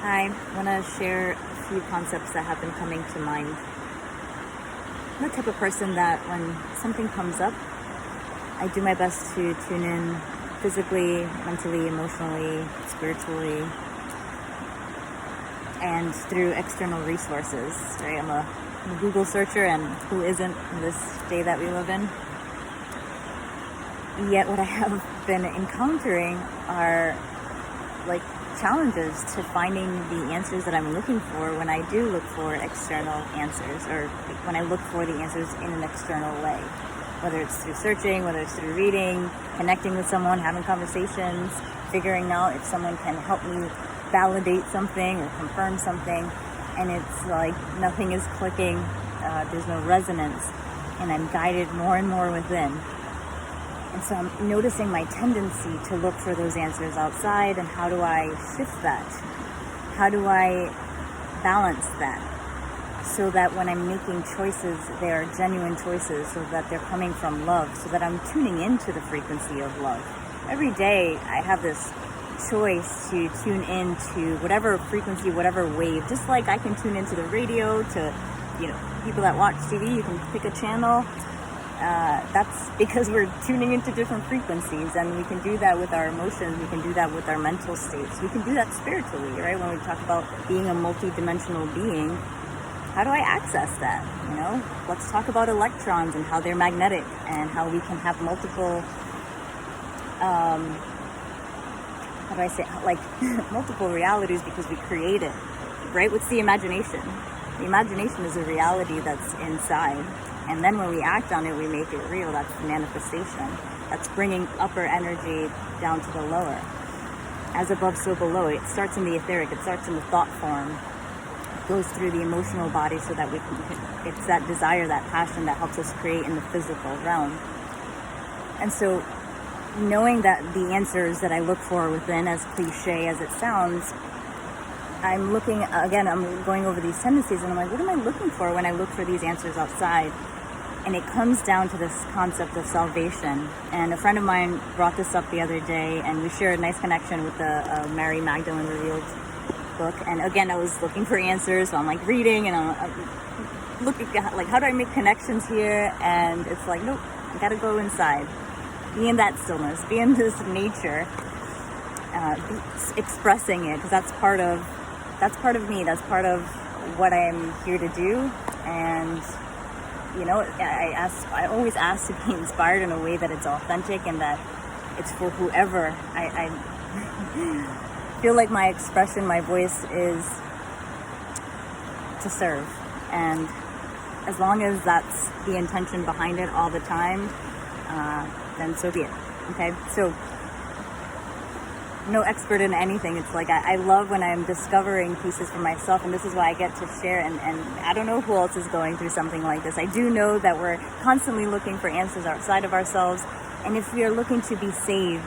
Hi, I want to share a few concepts that have been coming to mind. I'm the type of person that when something comes up, I do my best to tune in physically, mentally, emotionally, spiritually, and through external resources. Right? I'm a Google searcher, and who isn't in this day that we live in? Yet what I have been encountering are like challenges to finding the answers that I'm looking for when I do look for external answers, or when I look for the answers in an external way, whether it's through searching, whether it's through reading, connecting with someone, having conversations, figuring out if someone can help me validate something or confirm something, and it's like nothing is clicking, there's no resonance, and I'm guided more and more within. And so I'm noticing my tendency to look for those answers outside, and how do I shift that? How do I balance that so that when I'm making choices, they are genuine choices, so that they're coming from love, so that I'm tuning into the frequency of love. Every day I have this choice to tune into whatever frequency, whatever wave, just like I can tune into the radio to, people that watch TV, you can pick a channel. That's because we're tuning into different frequencies, and we can do that with our emotions, we can do that with our mental states, we can do that spiritually, right? When we talk about being a multi-dimensional being, how do I access that? Let's talk about electrons and how they're magnetic, and how we can have multiple, multiple realities because we create it, right? What's the imagination? The imagination is a reality that's inside. And then when we act on it, we make it real. That's the manifestation. That's bringing upper energy down to the lower. As above, so below. It starts in the etheric. It starts in the thought form. It goes through the emotional body so that it's that desire, that passion that helps us create in the physical realm. And so knowing that the answers that I look for within, as cliche as it sounds, I'm going over these tendencies, and I'm like, what am I looking for when I look for these answers outside? And it comes down to this concept of salvation. And a friend of mine brought this up the other day, and we shared a nice connection with the Mary Magdalene Revealed book. And again, I was looking for answers, so I'm like reading, and I'm looking at like, how do I make connections here? And it's like, nope, I gotta go inside, be in that stillness, be in this nature, expressing it, because that's part of me. That's part of what I'm here to do. And I always ask to be inspired in a way that it's authentic and that it's for whoever. I feel like my expression, my voice is to serve, and as long as that's the intention behind it all the time, then so be it. Okay, so no expert in anything. It's like I love when I'm discovering pieces for myself, and this is why I get to share, and I don't know who else is going through something like this. I do know that we're constantly looking for answers outside of ourselves, and if we are looking to be saved,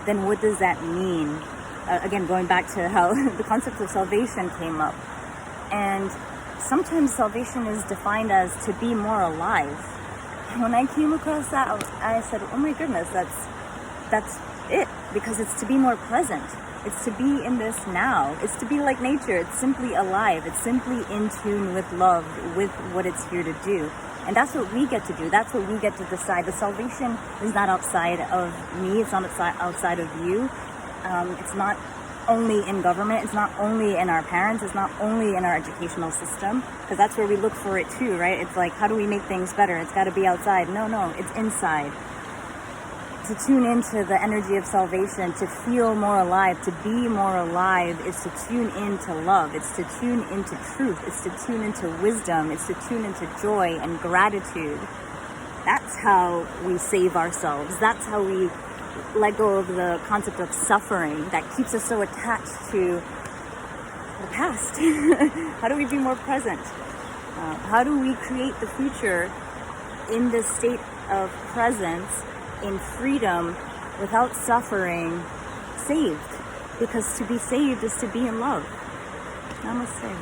then what does that mean? Again, going back to how the concept of salvation came up, and sometimes salvation is defined as to be more alive. And when I came across that, I said, oh my goodness, that's it, because it's to be more present. It's to be in this now. It's to be like nature. It's simply alive. It's simply in tune with love, with what it's here to do. And that's what we get to do. That's what we get to decide. The salvation is not outside of me. It's not outside of you. It's not only in government. It's not only in our parents. It's not only in our educational system, because that's where we look for it too, right? It's like, how do we make things better? It's got to be outside. No, it's inside. To tune into the energy of salvation, to feel more alive, to be more alive, is to tune into love. It's to tune into truth. It's to tune into wisdom. It's to tune into joy and gratitude. That's how we save ourselves. That's how we let go of the concept of suffering that keeps us so attached to the past. How do we be more present? How do we create the future in this state of presence, in freedom, without suffering, saved? Because to be saved is to be in love. Namaste.